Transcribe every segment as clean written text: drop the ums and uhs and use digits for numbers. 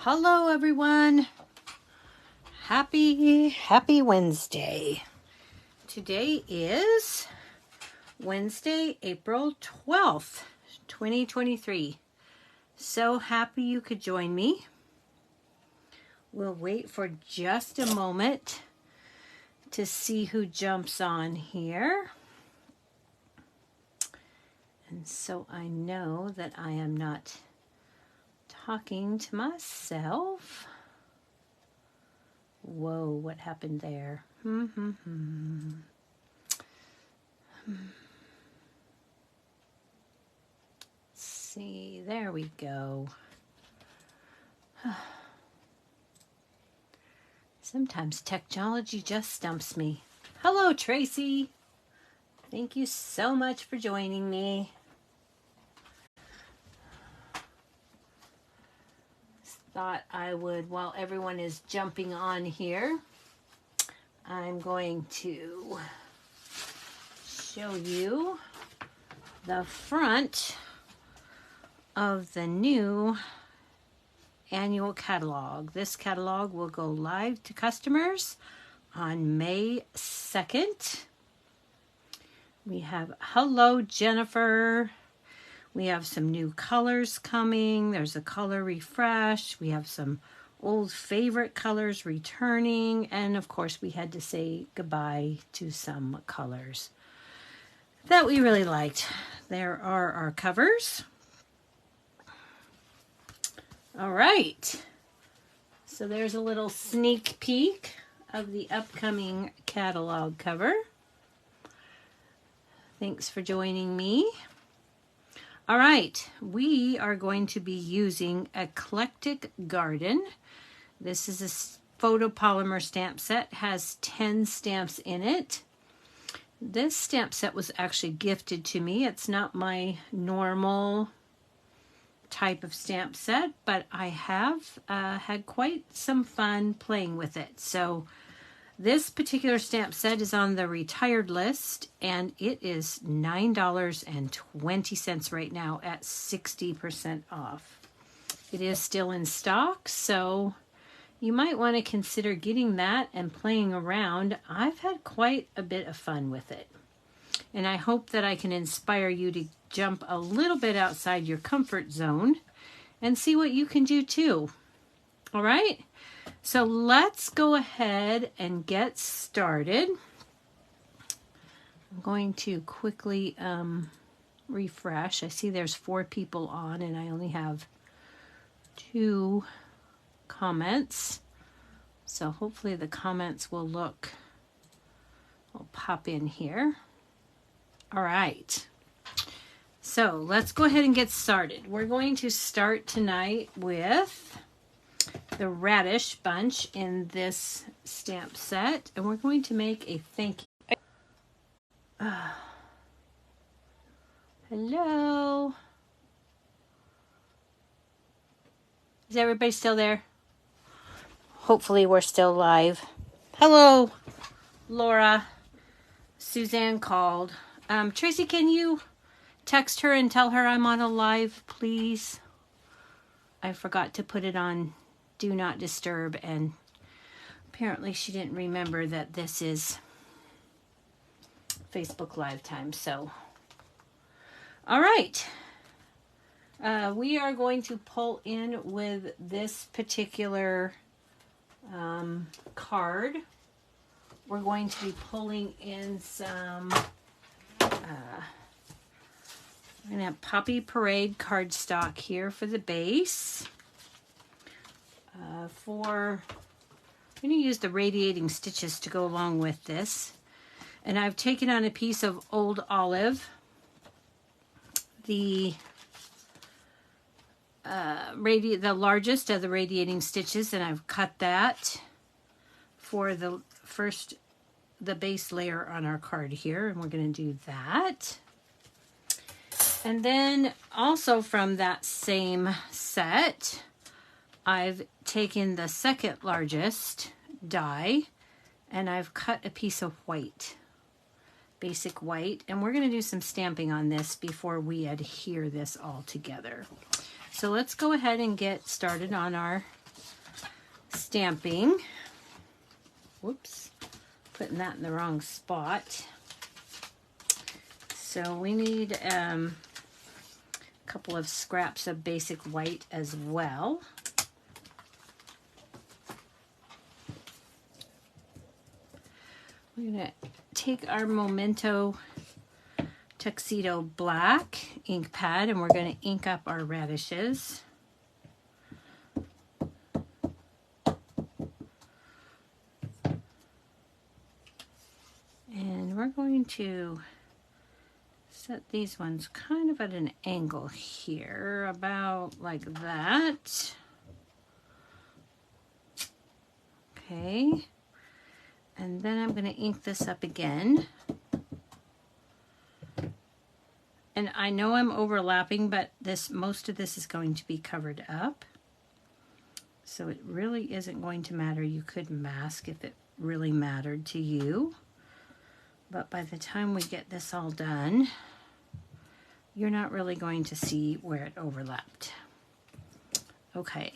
Hello everyone. Happy Wednesday. Today is Wednesday, April 12th, 2023. So happy you could join me. We'll wait for just a moment to see who jumps on here. And so I know that I am not talking to myself. Whoa, what happened there? Let's see, there we go. Sometimes technology just stumps me. Hello, Tracy. Thank you so much for joining me. Thought I would, while everyone is jumping on here, I'm going to show you the front of the new annual catalog. This catalog will go live to customers on May 2nd. We have Hello Jennifer. We have some new colors coming. There's a color refresh. We have some old favorite colors returning. And of course, we had to say goodbye to some colors that we really liked. There are our covers. All right. So there's a little sneak peek of the upcoming catalog cover. Thanks for joining me. All right, we are going to be using Eclectic Garden. This is a photopolymer stamp set, has 10 stamps in it. This stamp set was actually gifted to me. It's not my normal type of stamp set, but I have had quite some fun playing with it. So this particular stamp set is on the retired list, and it is $9.20 right now at 60% off. It is still in stock, so you might want to consider getting that and playing around. I've had quite a bit of fun with it, and I hope that I can inspire you to jump a little bit outside your comfort zone and see what you can do too. All right? So let's go ahead and get started. I'm going to quickly refresh. I see there's 4 people on and I only have 2 comments. So hopefully the comments will pop in here. All right. So let's go ahead and get started. We're going to start tonight with the Radish bunch in this stamp set, and we're going to make a thank you. Hello. Is everybody still there? Hopefully we're still live. Hello, Laura. Suzanne called. Tracy, can you text her and tell her I'm on a live, please? I forgot to put it on Do Not Disturb, and apparently she didn't remember that this is Facebook Live time. So, all right. We are going to pull in with this particular card. We're going to be pulling in some we're going to have Poppy Parade cardstock here for the base. I'm going to use the radiating stitches to go along with this. And I've taken on a piece of Old Olive, the largest of the radiating stitches, and I've cut that for the base layer on our card here, and we're going to do that. And then also from that same set, I've taken the second largest die and I've cut a piece of white, basic white, and we're going to do some stamping on this before we adhere this all together. So let's go ahead and get started on our stamping. Whoops, putting that in the wrong spot. So we need a couple of scraps of basic white as well. We're going to take our Memento Tuxedo Black ink pad and we're going to ink up our radishes. And we're going to set these ones kind of at an angle here, about like that. Okay. And then I'm going to ink this up again. And I know I'm overlapping, but most of this is going to be covered up. So it really isn't going to matter. You could mask if it really mattered to you. But by the time we get this all done, you're not really going to see where it overlapped. Okay.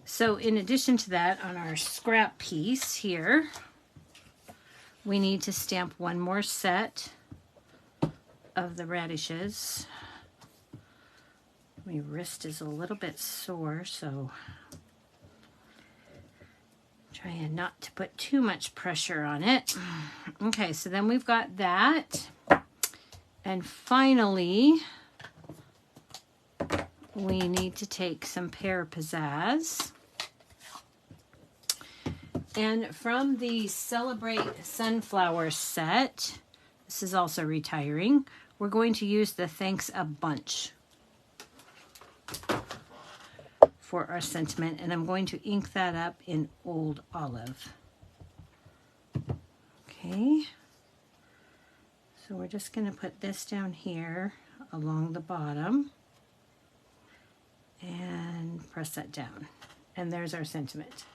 So in addition to that, on our scrap piece here, we need to stamp one more set of the radishes. My wrist is a little bit sore, so trying not to put too much pressure on it. Okay, so then we've got that. And finally, we need to take some Pear Pizzazz. And from the Celebrate Sunflower set, this is also retiring, we're going to use the Thanks a Bunch for our sentiment. And I'm going to ink that up in Old Olive. Okay. So we're just going to put this down here along the bottom and press that down. And there's our sentiment.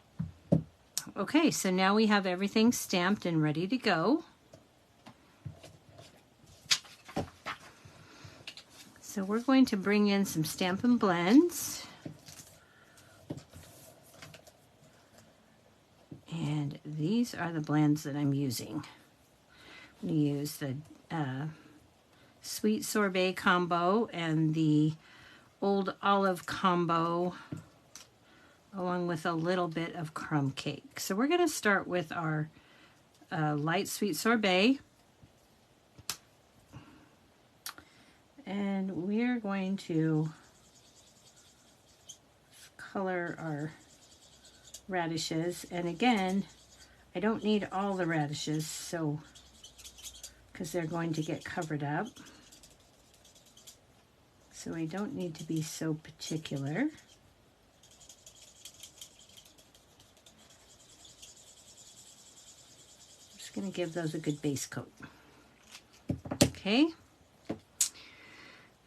Okay, so now we have everything stamped and ready to go. So we're going to bring in some Stampin' Blends. And these are the blends that I'm using. I'm going to use the Sweet Sorbet combo and the Old Olive combo, along with a little bit of crumb cake. So we're going to start with our light Sweet Sorbet. And we're going to color our radishes. And again, I don't need all the radishes, so because they're going to get covered up. So we don't need to be so particular. I'm just going to give those a good base coat. Okay.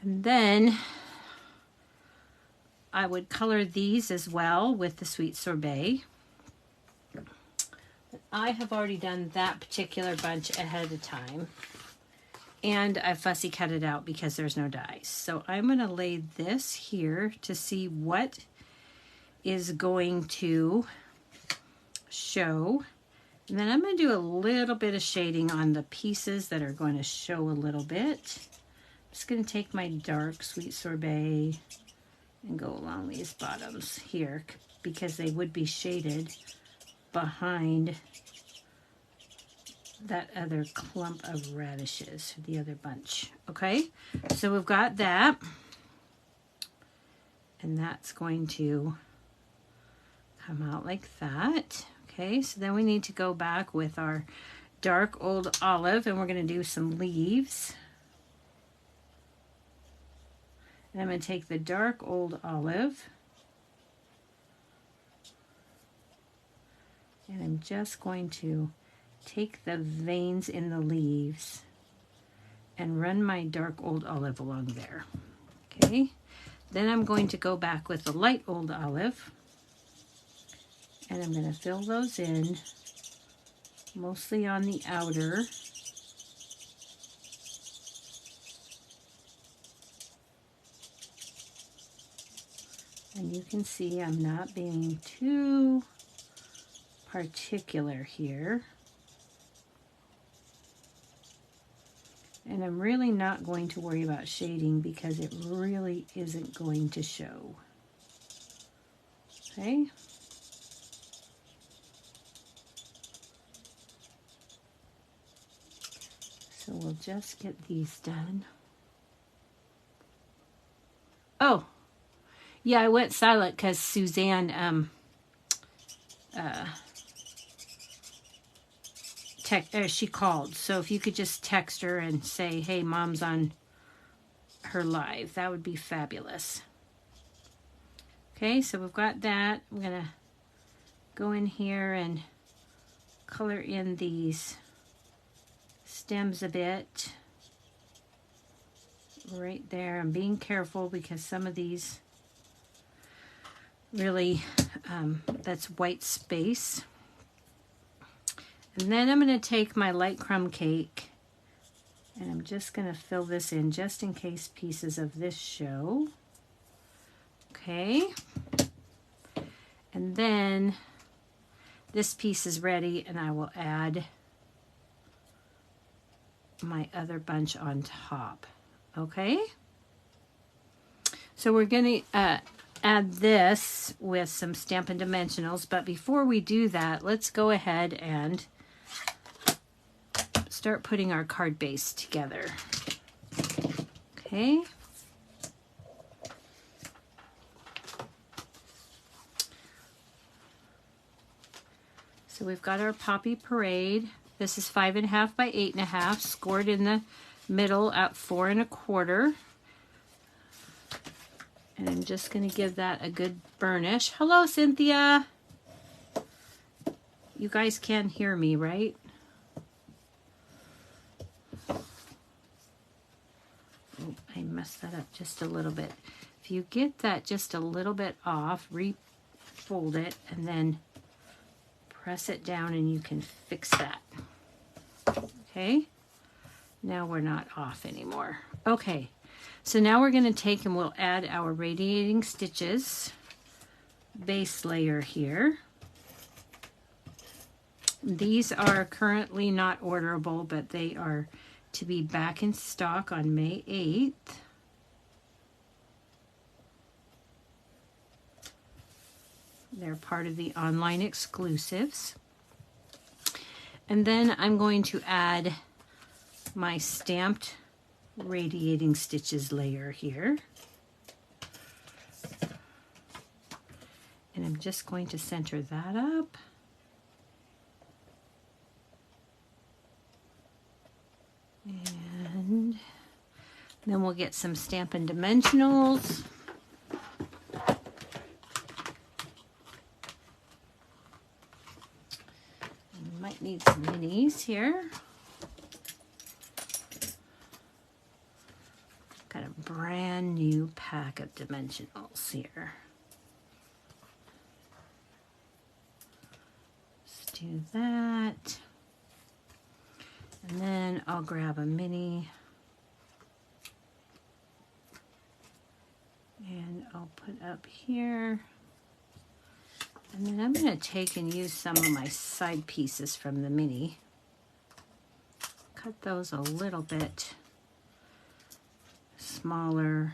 And then I would color these as well with the Sweet Sorbet. But I have already done that particular bunch ahead of time. And I fussy cut it out because there's no dies. So I'm going to lay this here to see what is going to show. And then I'm going to do a little bit of shading on the pieces that are going to show a little bit. I'm just going to take my dark Sweet Sorbet and go along these bottoms here because they would be shaded behind that other clump of radishes, the other bunch. Okay, so we've got that, and that's going to come out like that. Okay, so then we need to go back with our dark Old Olive, and we're going to do some leaves. And I'm going to take the dark Old Olive, and I'm just going to take the veins in the leaves and run my dark Old Olive along there. Okay, then I'm going to go back with the light Old Olive, and I'm going to fill those in mostly on the outer. And you can see I'm not being too particular here. And I'm really not going to worry about shading because it really isn't going to show. Okay. So we'll just get these done. Oh, yeah, I went silent because Suzanne she called. So if you could just text her and say, hey, Mom's on her live, that would be fabulous. Okay, so we've got that. I'm going to go in here and color in these stems a bit. Right there. I'm being careful because some of these really, that's white space. And then I'm going to take my light crumb cake and I'm just going to fill this in just in case pieces of this show. Okay. And then this piece is ready and I will add my other bunch on top. Okay. So we're going to add this with some Stampin' Dimensionals, but before we do that, let's go ahead and start putting our card base together. Okay. So we've got our Poppy Parade. This is 5.5 by 8.5, scored in the middle at 4 1/4. And I'm just going to give that a good burnish. Hello, Cynthia. You guys can hear me, right? Oh, I messed that up just a little bit. If you get that just a little bit off, refold it and then press it down and you can fix that. Okay, now we're not off anymore. Okay, so now we're going to take and we'll add our radiating stitches base layer here. These are currently not orderable, but they are to be back in stock on May 8th. They're part of the online exclusives. And then I'm going to add my stamped radiating stitches layer here. And I'm just going to center that up. And then we'll get some Stampin' Dimensionals. And might need some minis here. Got a brand new pack of dimensionals here. Let's do that. And then I'll grab a mini and I'll put up here. And then I'm going to take and use some of my side pieces from the mini. Cut those a little bit smaller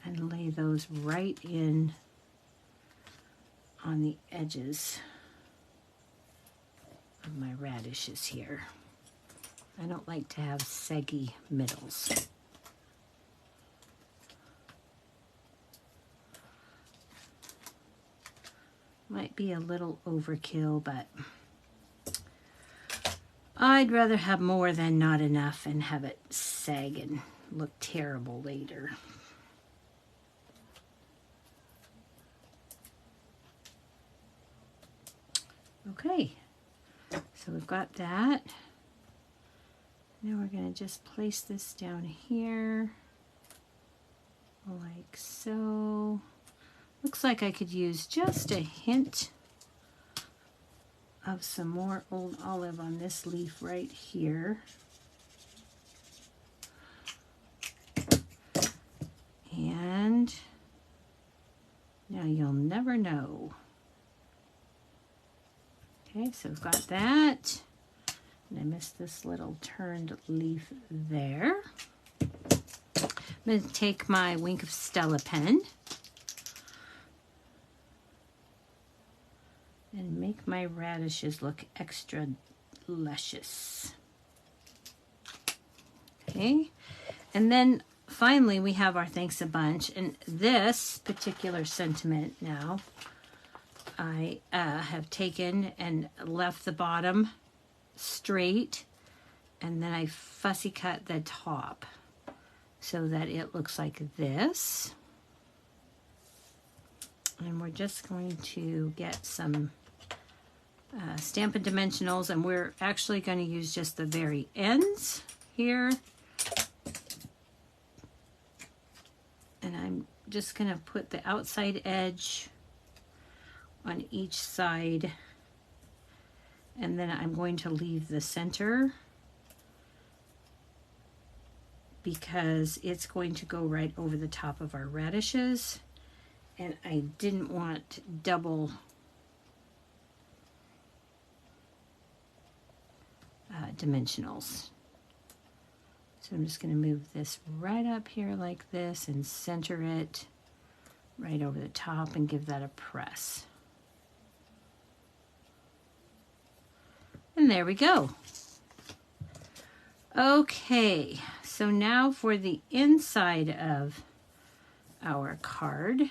and lay those right in on the edges of my radishes here. I don't like to have saggy middles. Might be a little overkill, but I'd rather have more than not enough and have it sag and look terrible later. Okay, so we've got that. Now we're going to just place this down here like so. Looks like I could use just a hint of some more Old Olive on this leaf right here. And Now you'll never know. Okay, so we've got that. And I missed this little turned leaf there. I'm going to take my Wink of Stella pen and make my radishes look extra luscious. Okay, and then finally we have our thanks a bunch, and this particular sentiment now I have taken and left the bottom straight, and then I fussy cut the top so that it looks like this. And we're just going to get some Stampin' Dimensionals, and we're actually going to use just the very ends here. And I'm just going to put the outside edge on each side, and then I'm going to leave the center because it's going to go right over the top of our radishes, and I didn't want double dimensionals. So I'm just going to move this right up here like this and center it right over the top and give that a press. And there we go. Okay, so now for the inside of our card,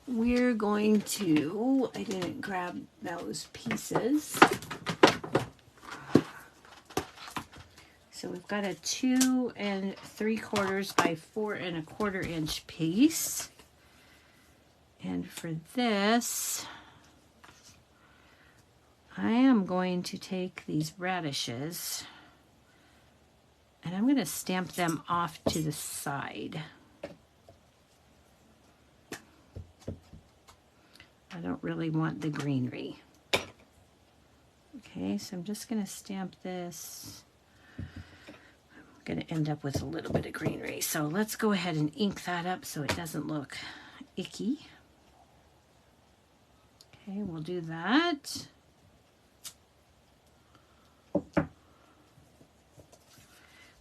we're going to, I didn't grab those pieces. So we've got a 2 3/4 by 4 1/4 inch piece. And for this, I am going to take these radishes and I'm going to stamp them off to the side. I don't really want the greenery. Okay, so I'm just going to stamp this. I'm going to end up with a little bit of greenery. So let's go ahead and ink that up so it doesn't look icky. Okay, we'll do that.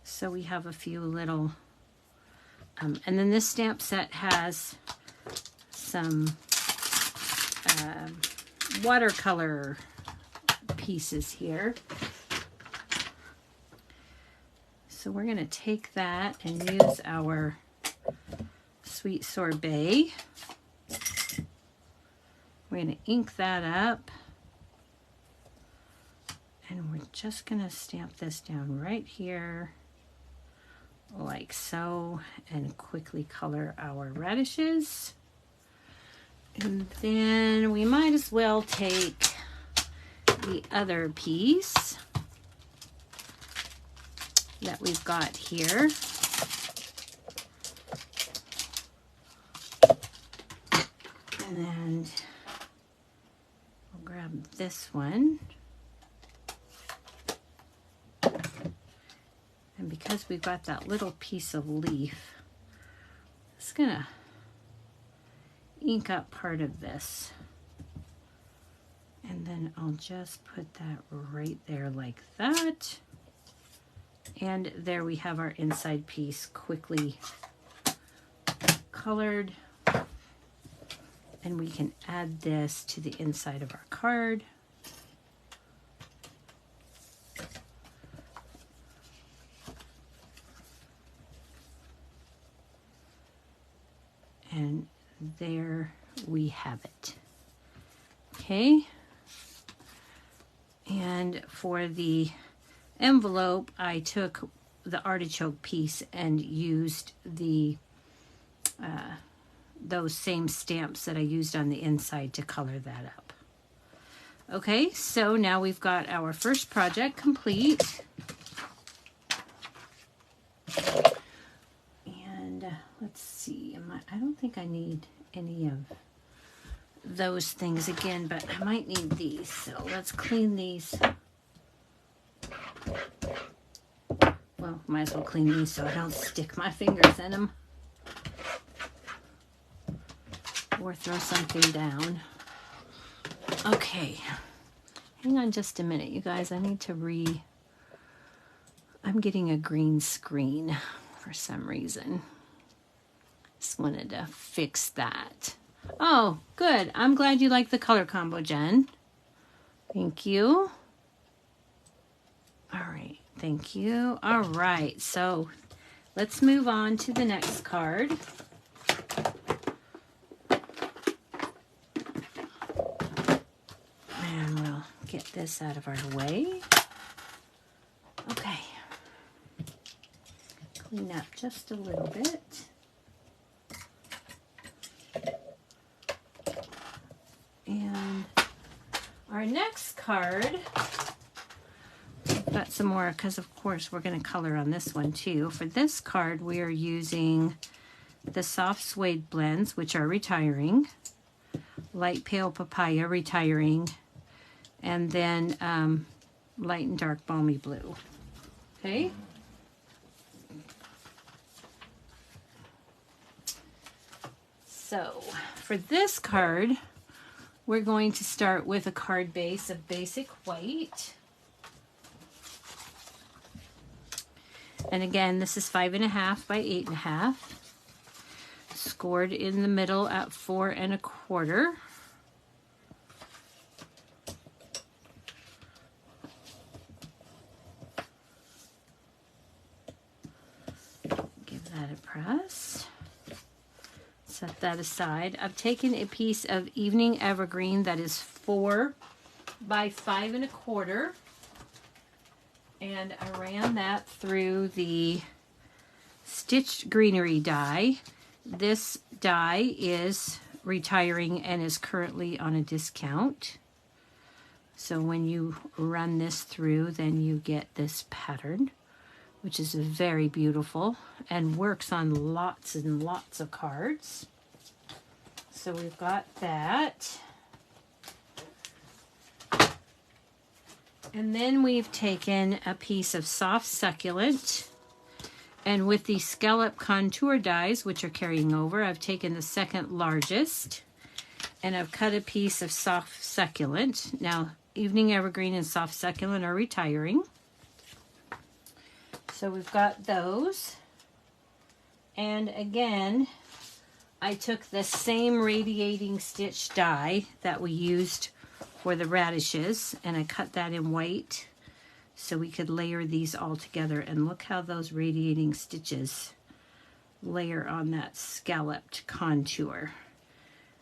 So we have a few little, and then this stamp set has some watercolor pieces here. So we're going to take that and use our Sweet Sorbet. We're going to ink that up. And we're just going to stamp this down right here, like so, and quickly color our radishes. And then we might as well take the other piece that we've got here. And then we'll grab this one. And because we've got that little piece of leaf, it's gonna ink up part of this. And then I'll just put that right there like that. And there we have our inside piece quickly colored. And we can add this to the inside of our card. And there we have it. Okay. And for the envelope, I took the artichoke piece and used the those same stamps that I used on the inside to color that up. Okay, so now we've got our first project complete. And let's see, I don't think I need any of those things again, but I might need these. So let's clean these. Well, might as well clean these so I don't stick my fingers in them. or throw something down. Okay, hang on just a minute, you guys. I need to I'm getting a green screen for some reason. Just wanted to fix that. Oh, good. I'm glad you like the color combo, Jen. Thank you. All right, thank you. All right, so let's move on to the next card. And we'll get this out of our way. Okay. Clean up just a little bit. And our next card, we've got some more, because of course we're going to color on this one too. For this card, we are using the soft suede blends, which are retiring, light pale papaya retiring, and then light and dark balmy blue. Okay. So for this card, we're going to start with a card base of basic white. And again, this is 5.5 by 8.5. Scored in the middle at 4 1/4. Give that a press. Set that aside. I've taken a piece of evening evergreen that is 4 by 5 1/4, and I ran that through the stitched greenery die. This die is retiring and is currently on a discount. So when you run this through, then you get this pattern, which is very beautiful and works on lots and lots of cards. So we've got that. And then we've taken a piece of soft succulent, and with the scallop contour dies, which are carrying over, I've taken the second largest, and I've cut a piece of soft succulent. Now, evening evergreen and soft succulent are retiring. So we've got those. And again, I took the same radiating stitch die that we used for the radishes, and I cut that in white so we could layer these all together. And look how those radiating stitches layer on that scalloped contour.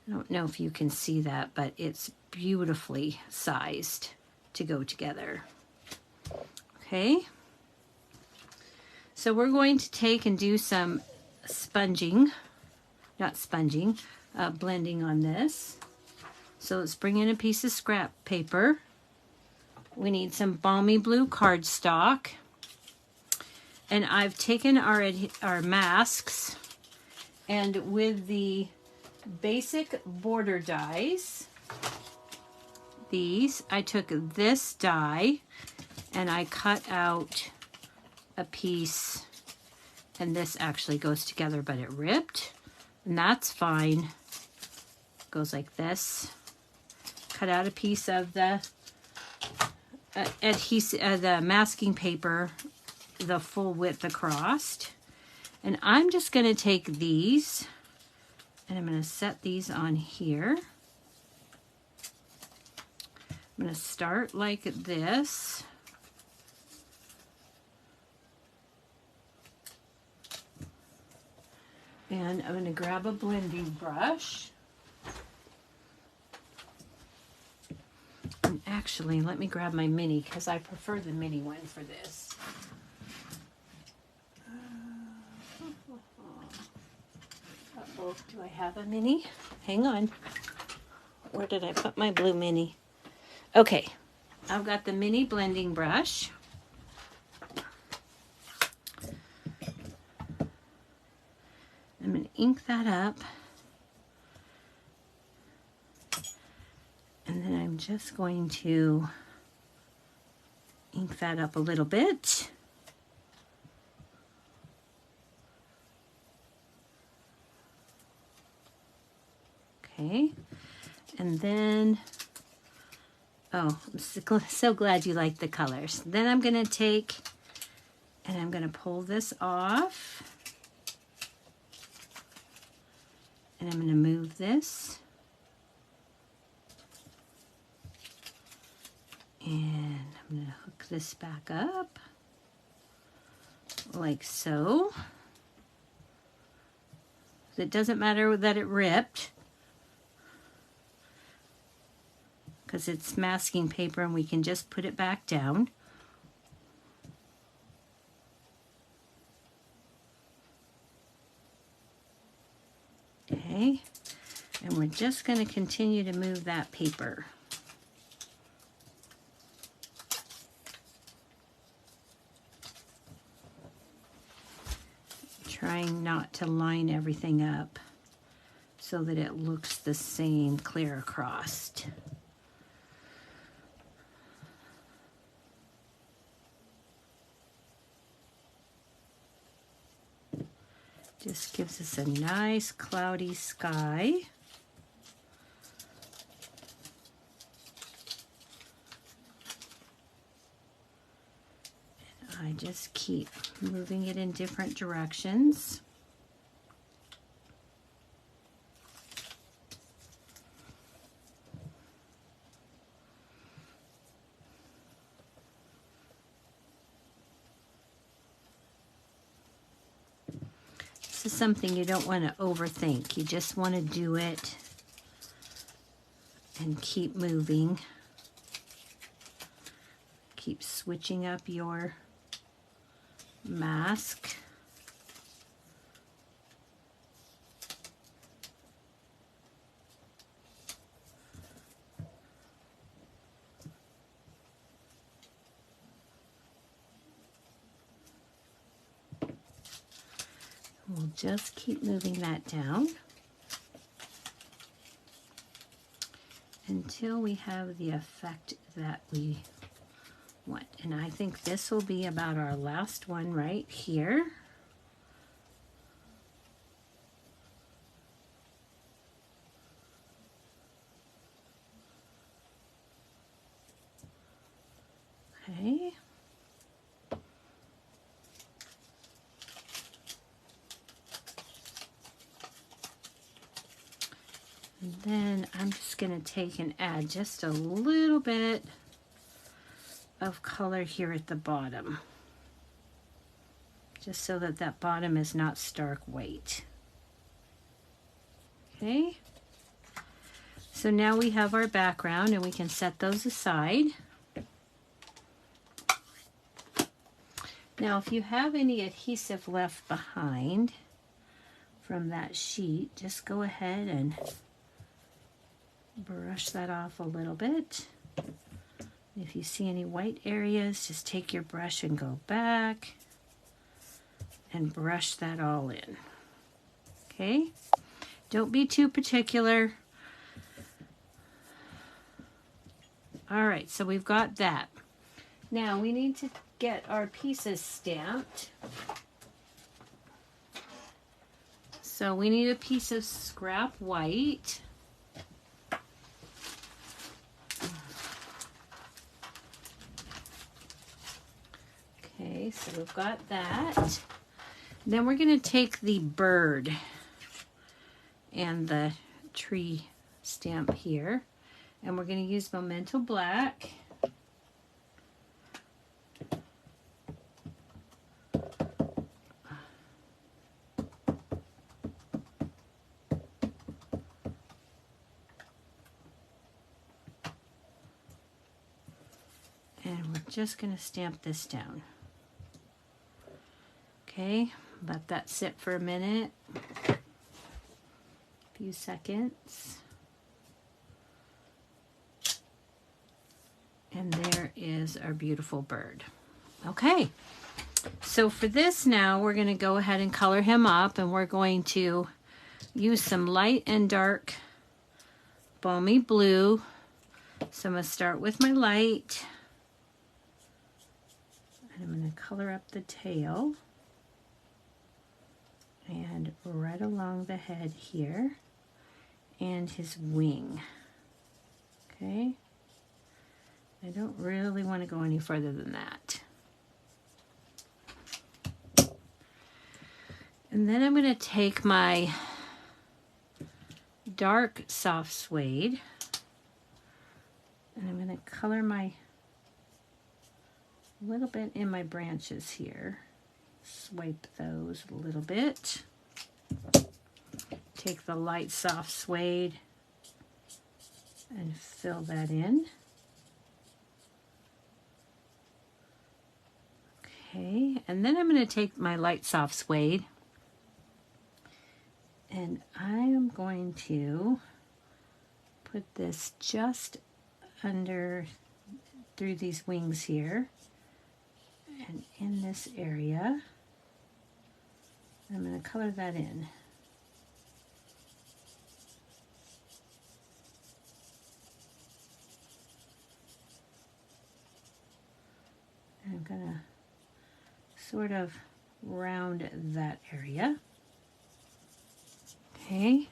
I don't know if you can see that, but it's beautifully sized to go together. Okay. So we're going to take and do some blending on this. So let's bring in a piece of scrap paper. We need some balmy blue cardstock. And I've taken our masks, and with the basic border dies, these, I took this die and I cut out a piece, and this actually goes together, but it ripped, and that's fine. It goes like this. Cut out a piece of the adhesive, the masking paper, the full width across, and I'm just going to take these and I'm going to set these on here. I'm going to start like this. And I'm going to grab a blending brush. And actually, let me grab my mini, because I prefer the mini one for this. Uh-oh, do I have a mini? Hang on. Where did I put my blue mini? Okay, I've got the mini blending brush. I'm going to ink that up. And then I'm just going to ink that up a little bit. Okay, and then, oh, I'm so glad you like the colors. Then I'm going to take, and I'm going to pull this off. And I'm going to move this. And I'm going to hook this back up like so. It doesn't matter that it ripped because it's masking paper and we can just put it back down. Okay, and we're just going to continue to move that paper. Trying not to line everything up so that it looks the same clear across. Just gives us a nice cloudy sky. And I just keep moving it in different directions. This is something you don't want to overthink. You just want to do it and keep moving. Keep switching up your mask. We'll just keep moving that down until we have the effect that we want. And I think this will be about our last one right here. Okay. And then I'm just going to take and add just a little bit of color here at the bottom, just so that that bottom is not stark white. Okay, so now we have our background and we can set those aside. Now if you have any adhesive left behind from that sheet, just go ahead and brush that off a little bit. If you see any white areas, just take your brush and go back and brush that all in. Okay? Don't be too particular. All right, so we've got that. Now we need to get our pieces stamped. So we need a piece of scrap white. Okay, so we've got that. Then we're going to take the bird and the tree stamp here, and we're going to use Memento Black. And we're just going to stamp this down. Okay, let that sit for a minute, a few seconds. And there is our beautiful bird. Okay, so for this now, we're going to go ahead and color him up, and we're going to use some light and dark balmy blue. So I'm going to start with my light, and I'm going to color up the tail and right along the head here, and his wing. Okay, I don't really want to go any further than that. And then I'm going to take my dark soft suede and I'm going to color my little bit in my branches here. Swipe those a little bit. Take the light soft suede and fill that in. Okay, and then I'm going to take my light soft suede and I am going to put this just under through these wings here and in this area. I'm going to color that in. I'm going to sort of round that area. Okay.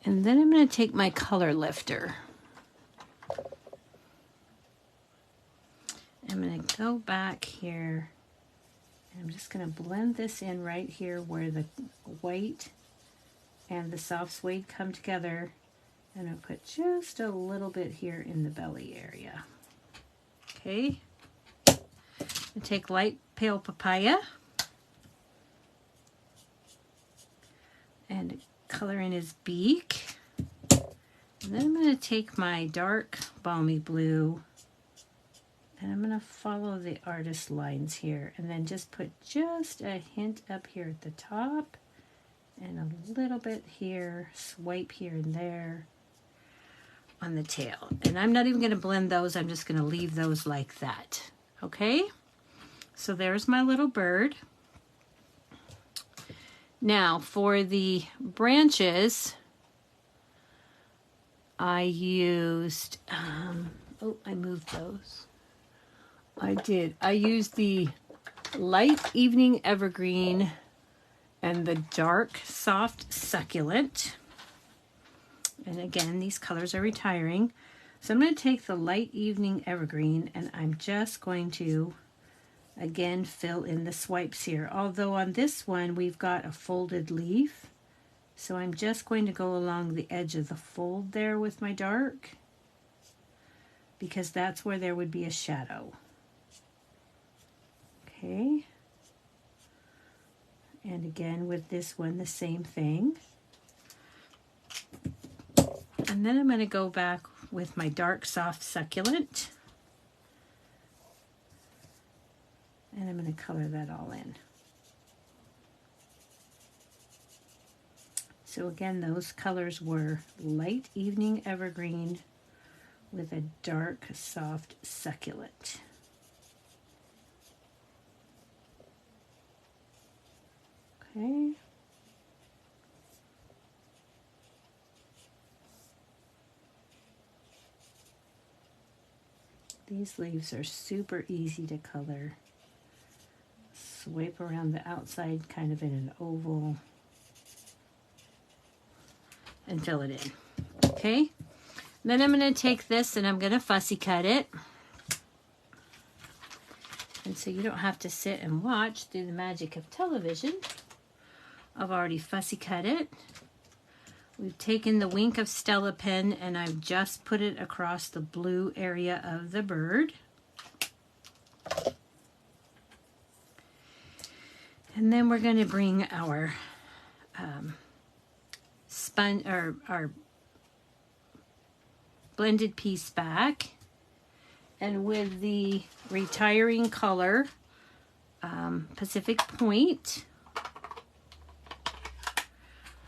And then I'm going to take my color lifter. I'm going to go back here. I'm just going to blend this in right here where the white and the soft suede come together. And I'll put just a little bit here in the belly area. Okay. I take light pale papaya and color in his beak. And then I'm going to take my dark balmy blue and I'm going to follow the artist lines here and then just put just a hint up here at the top and a little bit here, swipe here and there on the tail. And I'm not even going to blend those, I'm just going to leave those like that. Okay, so there's my little bird. Now for the branches, I used, oh, I moved those. I did. I used the light evening evergreen and the dark soft succulent. And again, these colors are retiring. So I'm going to take the light evening evergreen and I'm just going to, again, fill in the swipes here. Although on this one, we've got a folded leaf. So I'm just going to go along the edge of the fold there with my dark, because that's where there would be a shadow. Okay. And again, with this one, the same thing. And then I'm going to go back with my dark soft succulent. And I'm going to color that all in. So again, those colors were light evening evergreen with a dark soft succulent. Okay. These leaves are super easy to color. Swipe around the outside kind of in an oval and fill it in. Okay, then I'm going to take this and I'm going to fussy cut it. And so you don't have to sit and watch through the magic of television. I've already fussy cut it. We've taken the wink of Stella pen and I've just put it across the blue area of the bird. And then we're going to bring our our blended piece back, and with the retiring color Pacific Point,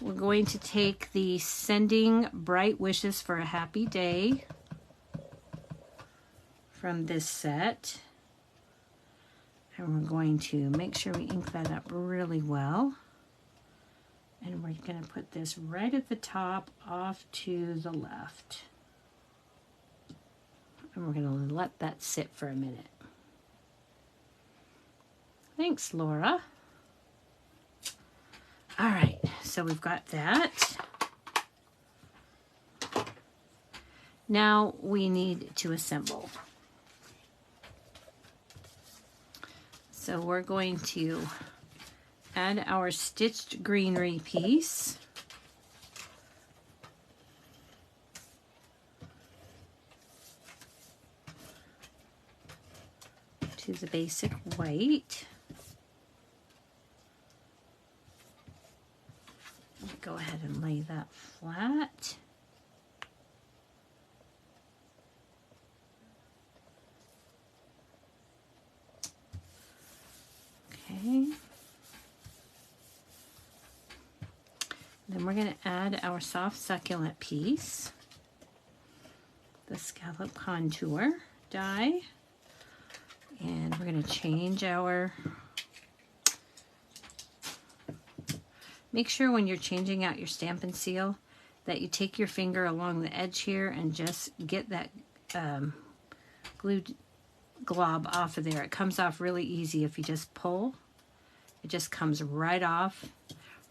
we're going to take the Sending Bright Wishes for a Happy Day from this set, and we're going to make sure we ink that up really well. And we're going to put this right at the top off to the left. And we're going to let that sit for a minute. Thanks, Laura. All right, so we've got that. Now we need to assemble. So we're going to add our stitched greenery piece. To the basic white. Go ahead and lay that flat. Okay. Then we're going to add our soft succulent piece, the scallop contour die, and we're going to change our, make sure when you're changing out your Stampin' Seal that you take your finger along the edge here and just get that glue glob off of there. It comes off really easy if you just pull. It just comes right off,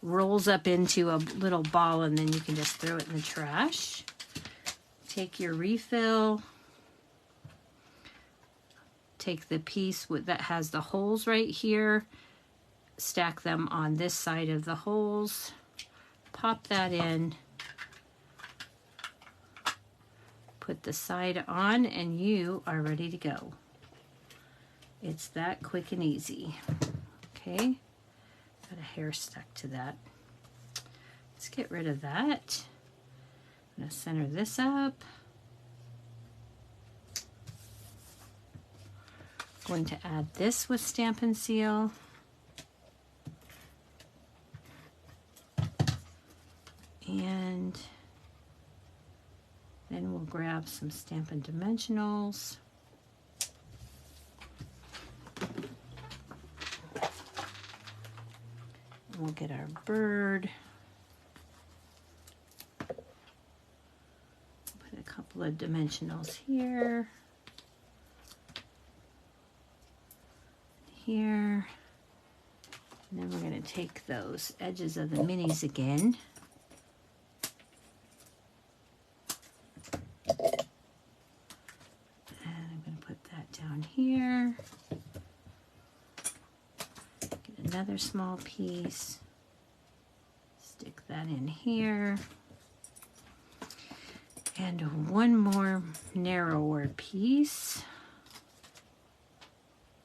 rolls up into a little ball, and then you can just throw it in the trash. Take your refill, take the piece that has the holes right here, stack them on this side of the holes, pop that in, put the side on, and you are ready to go. It's that quick and easy. Okay, got a hair stuck to that. Let's get rid of that. I'm going to center this up. Going to add this with Stampin' Seal. And then we'll grab some Stampin' Dimensionals. We'll get our bird. Put a couple of dimensionals here. Here. And then we're going to take those edges of the minis again. And I'm going to put that down here. Another small piece, stick that in here, and one more narrower piece,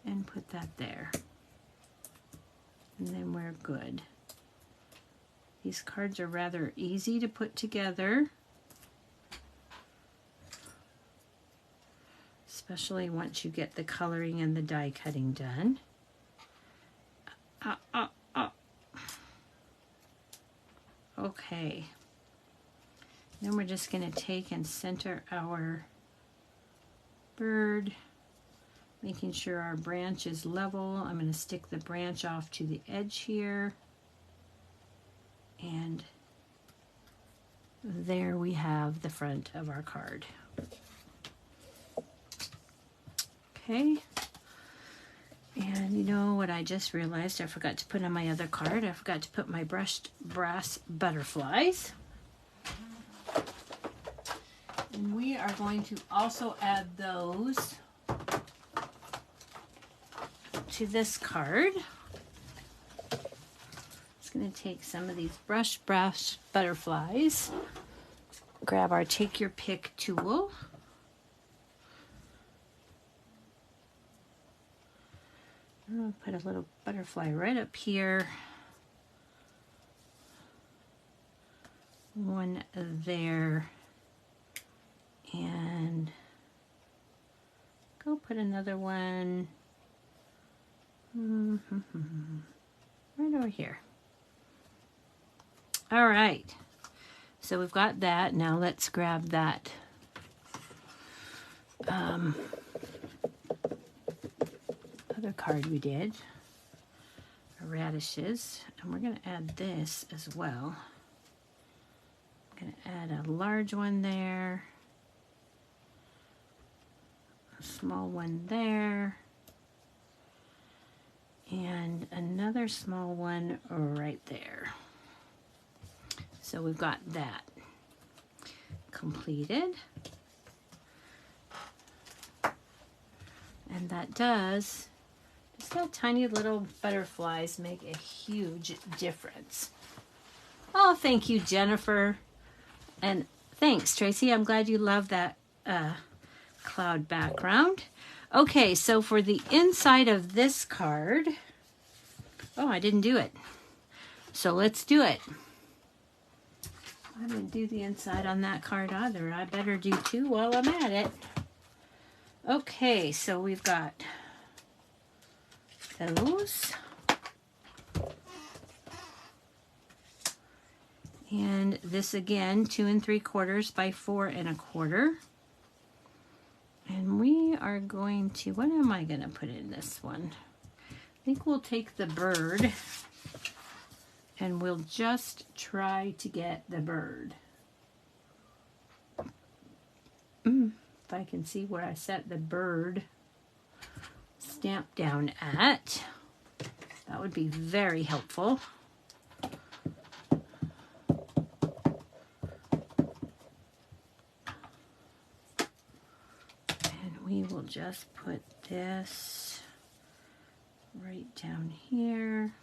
and put that there, and then we're good. These cards are rather easy to put together, especially once you get the coloring and the die cutting done. Okay, then we're just going to take and center our bird, making sure our branch is level. I'm going to stick the branch off to the edge here, and there we have the front of our card. Okay. And you know what I just realized I forgot to put on my other card? I forgot to put my brushed brass butterflies. And we are going to also add those to this card. Just going to take some of these brushed brass butterflies, grab our Take Your Pick tool. I'll put a little butterfly right up here, one there, and go put another one right over here. All right, so we've got that. Now let's grab that other card we did, our radishes, and we're going to add this as well. I'm going to add a large one there, a small one there, and another small one right there. So we've got that completed. And that does, just that tiny little butterflies make a huge difference. Oh, thank you, Jennifer. And thanks, Tracy. I'm glad you love that cloud background. Okay, so for the inside of this card, oh, I didn't do it. So let's do it. I didn't do the inside on that card either. I better do two while I'm at it. Okay, so we've got those. And this again, 2 3/4 by 4 1/4. And we are going to, what am I going to put in this one? I think we'll take the bird and we'll just try to get the bird. If I can see where I set the bird stamp down at, that would be very helpful. And we will just put this right down here.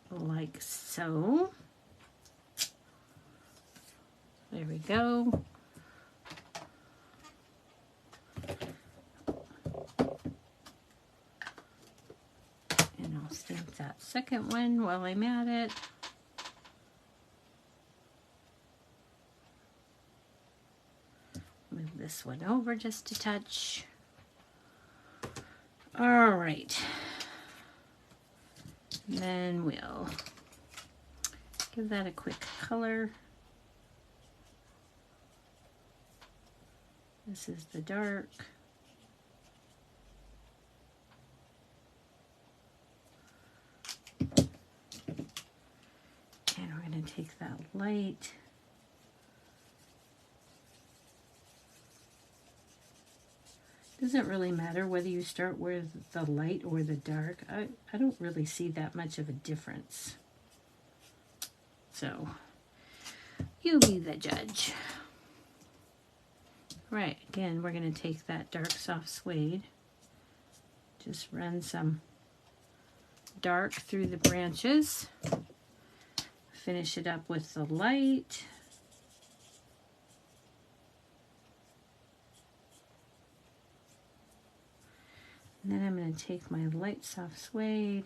Like so. There we go. And I'll stamp that second one while I'm at it. Move this one over just a touch. All right. And then we'll give that a quick color. This is the dark. And we're going to take that light. Doesn't really matter whether you start with the light or the dark. I don't really see that much of a difference. So, you be the judge. Right, again, we're going to take that dark soft suede. Just run some dark through the branches. Finish it up with the light. And then I'm going to take my light soft suede.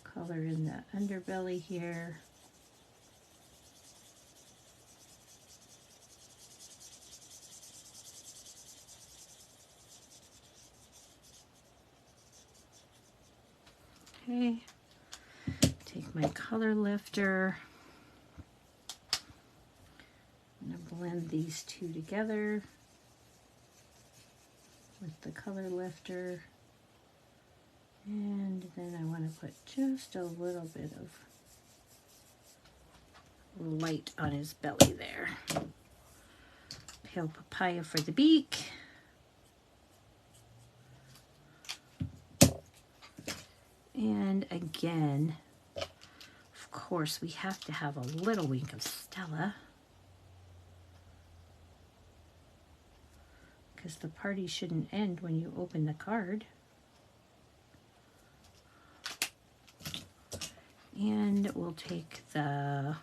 Color in the underbelly here. Okay, take my color lifter. I'm going to blend these two together with the color lifter. And then I want to put just a little bit of light on his belly there. Pale papaya for the beak. And again, of course, we have to have a little wink of Stella, because the party shouldn't end when you open the card. And we'll take the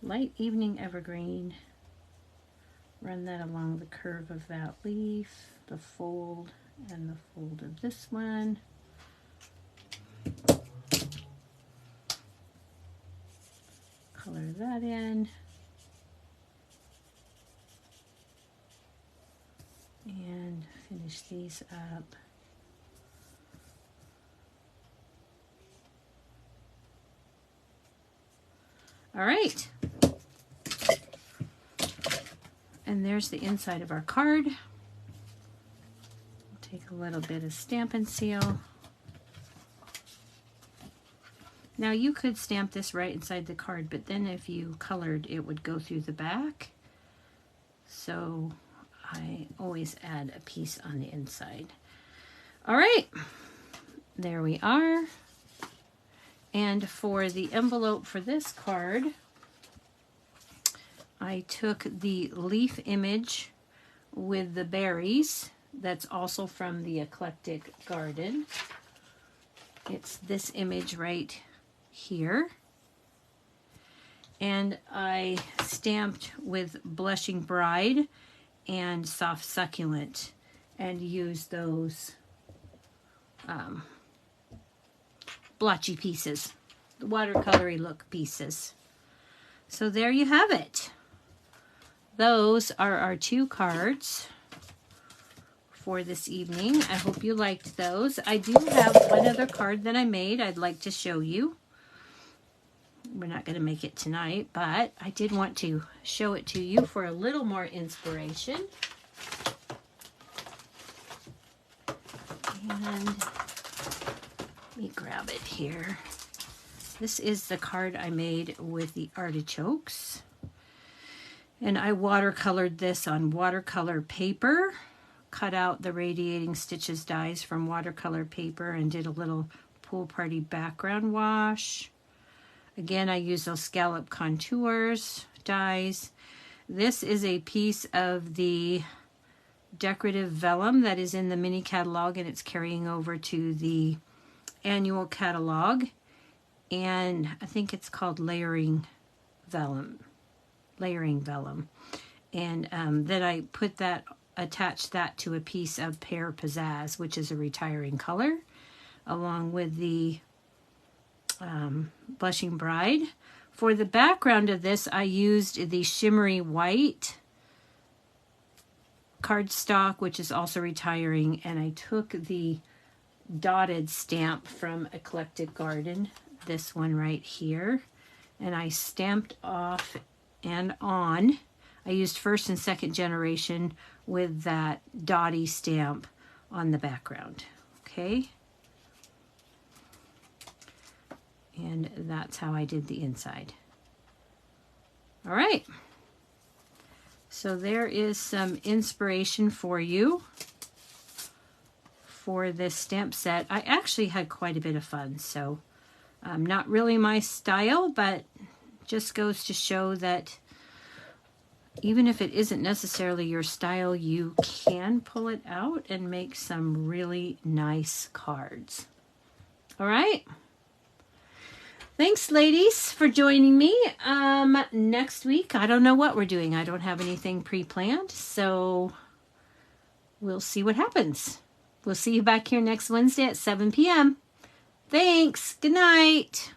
light evening evergreen, run that along the curve of that leaf, the fold, and the fold of this one. Color that in. And finish these up. All right. And there's the inside of our card. We'll take a little bit of Stampin' Seal. Now you could stamp this right inside the card, but then if you colored, it would go through the back. So I always add a piece on the inside. All right, there we are. And for the envelope for this card, I took the leaf image with the berries. That's also from the Eclectic Garden. It's this image right here. And I stamped with Blushing Bride and Soft Succulent and used those blotchy pieces, the watercolory look pieces. So there you have it. Those are our 2 cards for this evening. I hope you liked those. I do have one other card that I made I'd like to show you. We're not going to make it tonight, but I did want to show it to you for a little more inspiration. And let me grab it here. This is the card I made with the artichokes. And I watercolored this on watercolor paper, cut out the Radiating Stitches dies from watercolor paper and did a little Pool Party background wash. Again, I use those scallop contours dies. This is a piece of the decorative vellum that is in the mini catalog, and it's carrying over to the annual catalog. And I think it's called layering vellum. And then I put that, attached that to a piece of Pear Pizzazz, which is a retiring color, along with the Blushing Bride. For the background of this, I used the shimmery white cardstock, which is also retiring, and I took the dotted stamp from Eclectic Garden, this one right here, and I stamped off and on. I used 1st and 2nd generation with that dotty stamp on the background. Okay. And that's how I did the inside. All right. So there is some inspiration for you for this stamp set. I actually had quite a bit of fun. So not really my style, but just goes to show that even if it isn't necessarily your style, you can pull it out and make some really nice cards. All right. Thanks, ladies, for joining me. Next week, I don't know what we're doing. I don't have anything pre-planned, so we'll see what happens. We'll see you back here next Wednesday at 7 p.m. Thanks. Good night.